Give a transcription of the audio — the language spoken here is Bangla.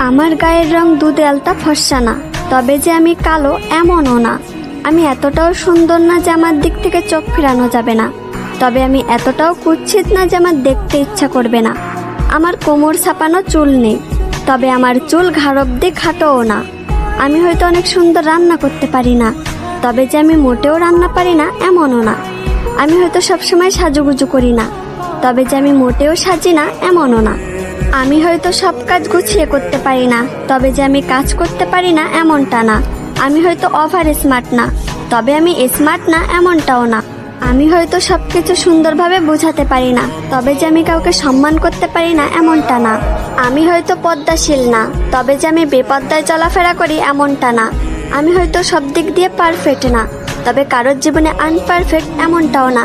আমার গায়ের রং দুধে আলতা ফর্সা না, তবে যে আমি কালো এমনও না। আমি এতটাও সুন্দর না যে আমার দিক থেকে চোখ ফিরানো যাবে না, তবে আমি এতটাও কুৎসিত না যে আমার দেখতে ইচ্ছা করবে না। আমার কোমর ছাপানো চুল নেই, তবে আমার চুল ঘাড় অব্দি খাটোও না। আমি হয়তো অনেক সুন্দর রান্না করতে পারি না, তবে যে আমি মোটেও রান্না পারি না এমনও না। আমি হয়তো সবসময় সাজুগুজু করি না, তবে যে আমি মোটেও সাজি না এমনও না। আমি হয়তো সব কাজ গুছিয়ে করতে পারি না, তবে যে আমি কাজ করতে পারি না এমনটা না। আমি হয়তো ওভার স্মার্ট না, তবে আমি স্মার্ট না এমনটাও না। আমি হয়তো সবকিছু সুন্দরভাবে বোঝাতে পারি না, তবে যে আমি কাউকে সম্মান করতে পারি না এমনটা না। আমি হয়তো পদ্মাশীল না, তবে যে আমি বেপদ্দায় চলাফেরা করি এমনটা না। আমি হয়তো সব দিক দিয়ে পারফেক্ট না, তবে কারোর জীবনে আনপারফেক্ট এমনটাও না।